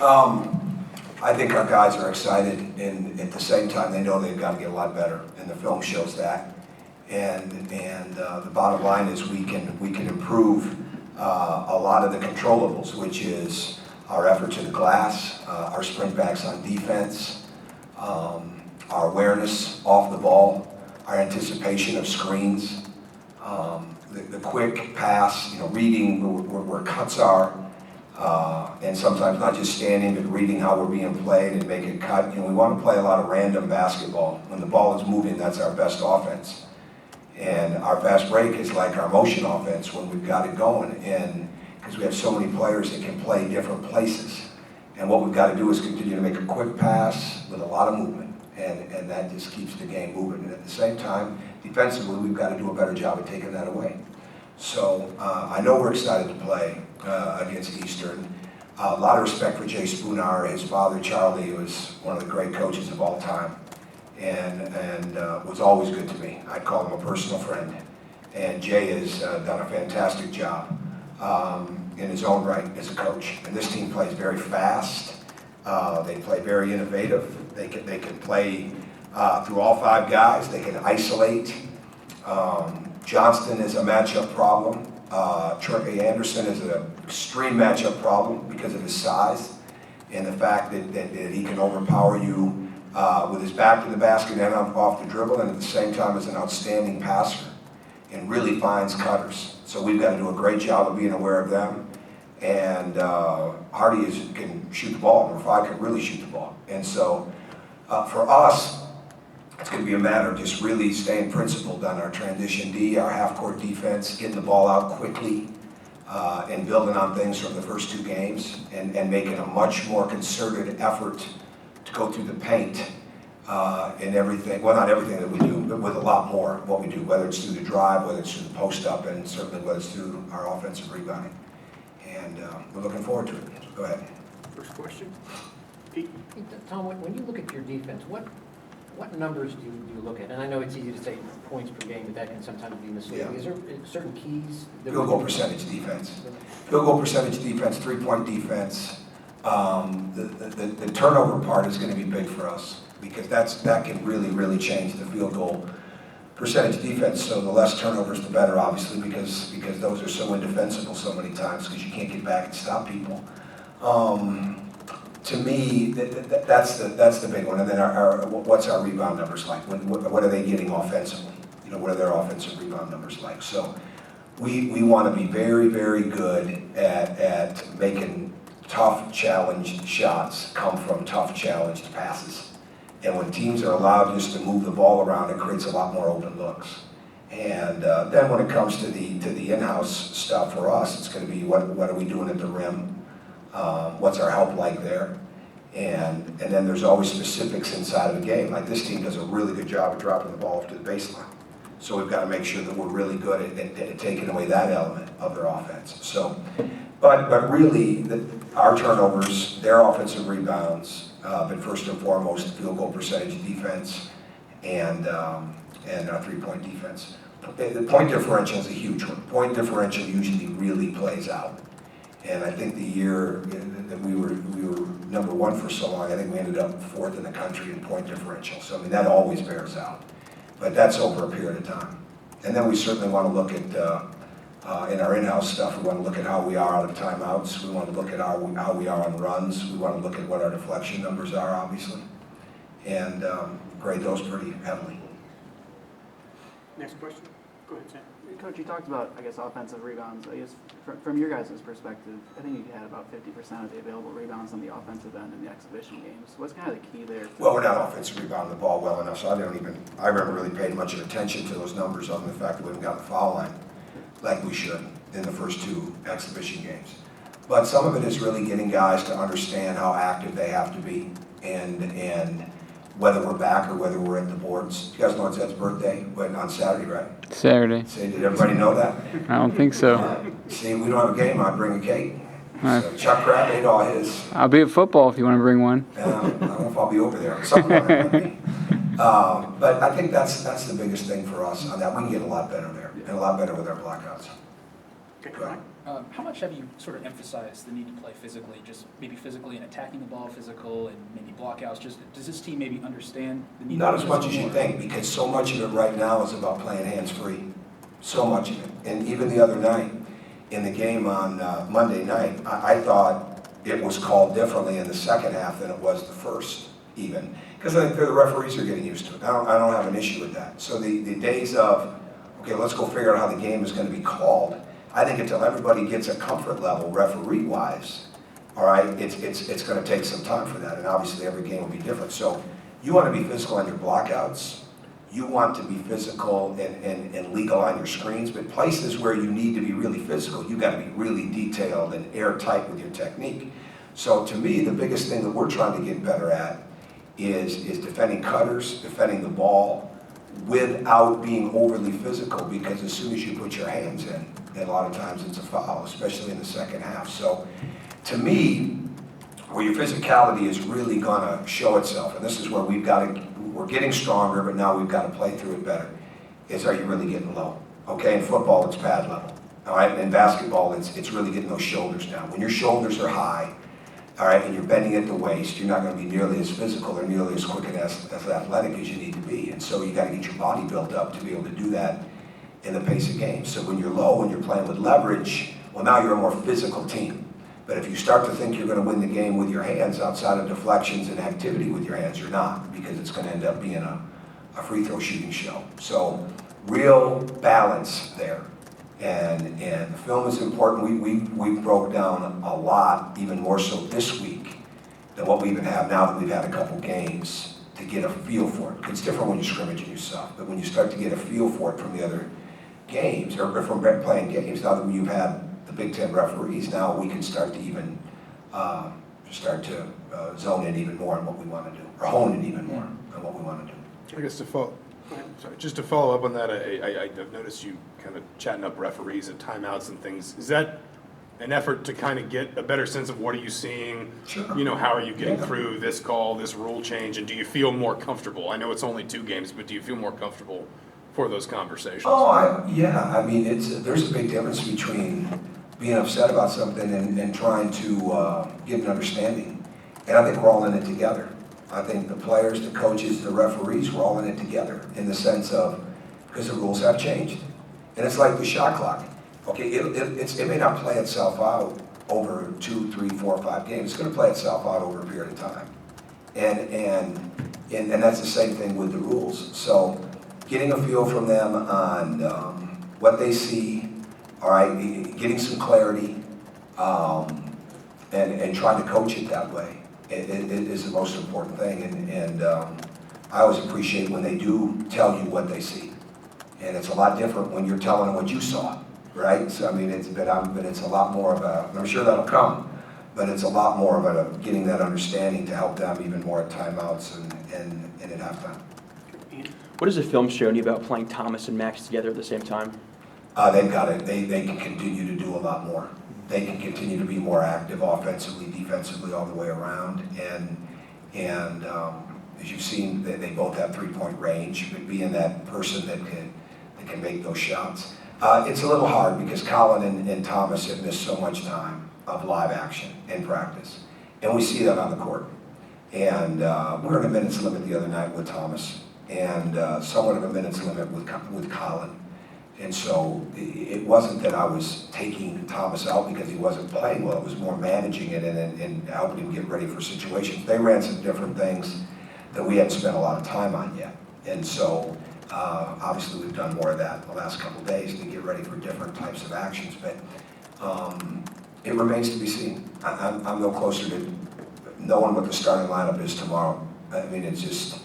I think our guys are excited, and at the same time, they know they've got to get a lot better, and the film shows that. And the bottom line is we can improve a lot of the controllables, which is our effort to the glass, our sprint backs on defense, our awareness off the ball, our anticipation of screens, the quick pass, reading where cuts are, and sometimes not just standing, but reading how we're being played and make it cut. We want to play a lot of random basketball. When the ball is moving, that's our best offense. And our fast break is like our motion offense when we've got it going, and because we have so many players that can play different places. And what we've got to do is continue to make a quick pass with a lot of movement, and that just keeps the game moving. And at the same time, defensively, we've got to do a better job of taking that away. So I know we're excited to play against Eastern. A lot of respect for Jay Spoonar. His father, Charlie, was one of the great coaches of all time, and was always good to me. I'd call him a personal friend. And Jay has done a fantastic job in his own right as a coach. And this team plays very fast. They play very innovative. They can play through all five guys. They can isolate. Johnston is a matchup problem. Trey Anderson is an extreme matchup problem because of his size and the fact that he can overpower you with his back to the basket and off the dribble, and at the same time is an outstanding passer and really finds cutters. So we've got to do a great job of being aware of them. And Hardy can shoot the ball. Number 5 can really shoot the ball. And so for us, it's going to be a matter of just really staying principled on our transition D, our half-court defense, getting the ball out quickly, and building on things from the first 2 games, and making a much more concerted effort to go through the paint and everything. Well, not everything that we do, but with a lot more what we do, whether it's through the drive, whether it's through the post-up, and certainly whether it's through our offensive rebounding. And we're looking forward to it. So go ahead. First question. Pete? Tom, when you look at your defense, what numbers do you look at? And I know it's easy to say points per game, but that can sometimes be misleading. Yeah. Is there certain keys? Field goal percentage defense. Field goal percentage defense, 3-point defense. The turnover part is going to be big for us because that can really change the field goal percentage defense. So the less turnovers, the better, obviously, because those are so indefensible so many times because you can't get back and stop people. To me, that's the big one. And then what's our rebound numbers like? What are they getting offensively? What are their offensive rebound numbers like? So we want to be very good at making tough challenged shots come from tough challenged passes. And when teams are allowed just to move the ball around, it creates a lot more open looks. And then when it comes to the in-house stuff for us, it's going to be what are we doing at the rim? What's our help like there? And then there's always specifics inside of the game. Like this team does a really good job of dropping the ball up to the baseline. So we've got to make sure that we're really good at taking away that element of their offense. So, but really, our turnovers, their offensive rebounds, but first and foremost, field goal percentage defense and our 3-point defense. The point differential is a huge one. Point differential usually really plays out. And I think the year that we were number 1 for so long, I think we ended up 4th in the country in point differential. So I mean, that always bears out. But that's over a period of time. And then we certainly want to look at, in our in-house stuff, we want to look at how we are out of timeouts. We want to look at how we are on runs. We want to look at what our deflection numbers are, obviously, and grade those pretty heavily. Next question. Go ahead, Sam. Coach, you talked about, I guess, offensive rebounds. I guess from your guys' perspective, I think you had about 50% of the available rebounds on the offensive end in the exhibition games. What's kind of the key there? Well, we're not offensive rebounding the ball well enough, so I haven't really paid much of attention to those numbers other than the fact that we haven't got the foul line like we should in the first 2 exhibition games. But some of it is really getting guys to understand how active they have to be and whether we're back or whether we're at the boards. You guys know it's Ed's birthday, but on Saturday, right? Saturday. See, did everybody know that? I don't think so. See, we don't have a game, I'd bring a cake. Right. So Chuck Crab ate all his. I'll be at football if you want to bring one. I don't know if I'll be over there. Something like that might be. But I think that's the biggest thing for us on that. We can get a lot better there and a lot better with our blackouts. Okay, Go ahead. How much have you sort of emphasized the need to play physically, just maybe physically and attacking the ball physical and maybe blockouts? Just does this team maybe understand the need? Not to as play much as physical you more? think, because so much of it right now is about playing hands-free. So much of it. And even the other night, in the game on Monday night, I thought it was called differently in the second half than it was the first, even. Because I think the referees are getting used to it. I don't have an issue with that. So the days of, okay, let's go figure out how the game is going to be called, I think until everybody gets a comfort level referee-wise, all right, it's going to take some time for that, and obviously every game will be different. So you want to be physical on your blockouts, you want to be physical and legal on your screens, but places where you need to be really physical, you got to be really detailed and airtight with your technique. So to me, the biggest thing that we're trying to get better at is defending cutters, defending the ball, without being overly physical, because as soon as you put your hands in, a lot of times it's a foul, especially in the second half. So to me, where your physicality is really gonna show itself, and this is where we're getting stronger, but now we've got to play through it better, is are you really getting low? Okay, in football, it's pad level. All right, and in basketball, it's really getting those shoulders down. When your shoulders are high, all right, and you're bending at the waist, you're not going to be nearly as physical or nearly as quick and as athletic as you need to be. And so you got to get your body built up to be able to do that in the pace of games. So when you're low and you're playing with leverage, well, now you're a more physical team. But if you start to think you're going to win the game with your hands outside of deflections and activity with your hands, you're not, because it's going to end up being a free throw shooting show. So real balance there. And the film is important. We broke down a lot, even more so this week than what we even have now that we've had a couple games to get a feel for it. It's different when you're scrimmaging yourself, but when you start to get a feel for it from the other games, or from playing games, now that you've had the Big Ten referees, now we can start to even zone in even more on what we want to do, or hone in even more on what we want to do. I guess just to follow up on that, I've noticed you kind of chatting up referees at timeouts and things. Is that an effort to kind of get a better sense of what are you seeing? Sure. You know, how are you getting Yeah. through this call, this rule change, and do you feel more comfortable? I know it's only 2 games, but do you feel more comfortable for those conversations? Oh, yeah. I mean, there's a big difference between being upset about something and trying to get an understanding. And I think we're all in it together. I think the players, the coaches, the referees, we're all in it together in the sense of, because the rules have changed. And it's like the shot clock. Okay, it may not play itself out over 2, 3, 4, 5 games. It's going to play itself out over a period of time. And that's the same thing with the rules. So getting a feel from them on what they see, all right, getting some clarity, and trying to coach it that way. It is the most important thing, and I always appreciate when they do tell you what they see, and it's a lot different when you're telling them what you saw, right? So I mean, it's a lot more of a, I'm sure that'll come, but it's a lot more of a getting that understanding to help them even more at timeouts and at halftime. What does the film show you about playing Thomas and Max together at the same time? They've got it. They can continue to do a lot more. They can continue to be more active offensively, defensively, all the way around. And as you've seen, they both have 3-point range, but being that person that can make those shots. It's a little hard because Colin and Thomas have missed so much time of live action in practice. And we see that on the court. And we're in a minutes limit the other night with Thomas, and somewhat of a minutes limit with Colin. And so it wasn't that I was taking Thomas out because he wasn't playing well. It was more managing it and helping him get ready for situations. They ran some different things that we hadn't spent a lot of time on yet. And so obviously we've done more of that the last couple of days to get ready for different types of actions. But it remains to be seen. I'm no closer to knowing what the starting lineup is tomorrow. I mean, it's just...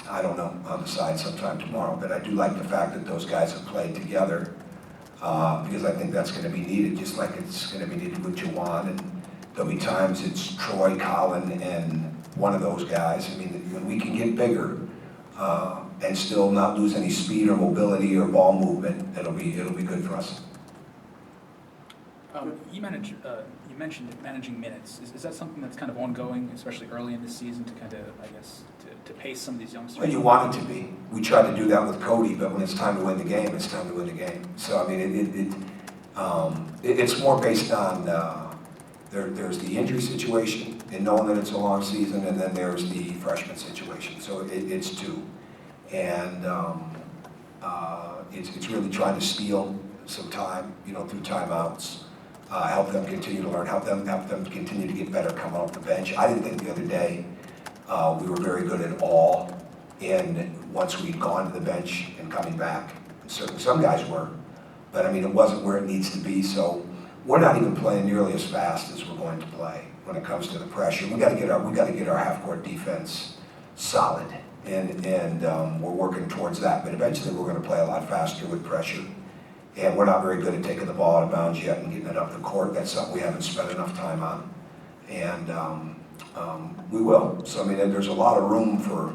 I don't know. I'll decide sometime tomorrow. But I do like the fact that those guys have played together because I think that's going to be needed, just like it's going to be needed with Juwan. And there'll be times it's Troy, Colin, and one of those guys. I mean, when we can get bigger and still not lose any speed or mobility or ball movement, it'll be good for us. You mentioned managing minutes. Is that something that's kind of ongoing, especially early in the season, to kind of, I guess, to pace some of these youngsters? Well, you want it to be. We try to do that with Cody, but when it's time to win the game, it's time to win the game. So, I mean, It's more based on, there's the injury situation and knowing that it's a long season, and then there's the freshman situation. So it's two. And it's really trying to steal some time, through timeouts, help them continue to learn, help them continue to get better coming off the bench. I didn't think the other day we were very good at all once we'd gone to the bench and coming back. Certainly some guys were, but I mean, it wasn't where it needs to be. So we're not even playing nearly as fast as we're going to play when it comes to the pressure. We got to get our half-court defense solid, and we're working towards that. But eventually, we're going to play a lot faster with pressure. And we're not very good at taking the ball out of bounds yet and getting it up the court. That's something we haven't spent enough time on, and we will. So I mean, there's a lot of room for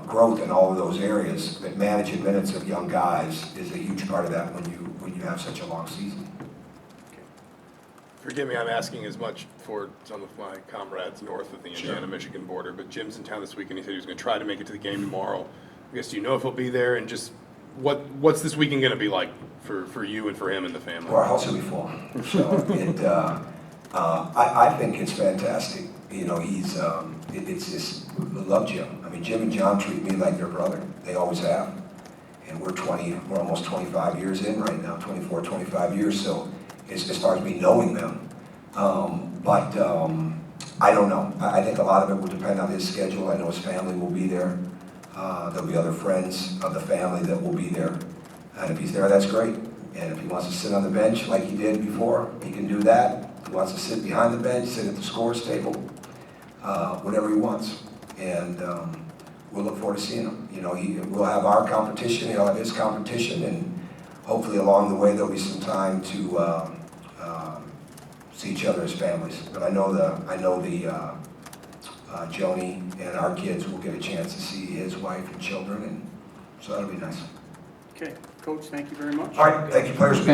growth in all of those areas. But managing minutes of young guys is a huge part of that when you have such a long season. Forgive me, I'm asking as much for some of my comrades north of the Indiana-Michigan border, but Jim's in town this weekend. He said he was going to try to make it to the game tomorrow. I guess, do you know if he'll be there, and just what's this weekend going to be like for you and for him and the family? Well, our house will be full. So I think it's fantastic. It's just, I love Jim. I mean, Jim and John treat me like their brother. They always have. And we're almost 25 years in right now, 24, 25 years. So as far as me knowing them. But I don't know. I think a lot of it will depend on his schedule. I know his family will be there. There'll be other friends of the family that will be there. And if he's there, that's great. And if he wants to sit on the bench like he did before, he can do that. If he wants to sit behind the bench, sit at the scores table, whatever he wants. And we'll look forward to seeing him. We'll have our competition, he'll have his competition, and hopefully along the way there'll be some time to see each other as families. But I know Joni and our kids will get a chance to see his wife and children, and so that'll be nice. Okay, Coach, thank you very much. All right, thank you, players.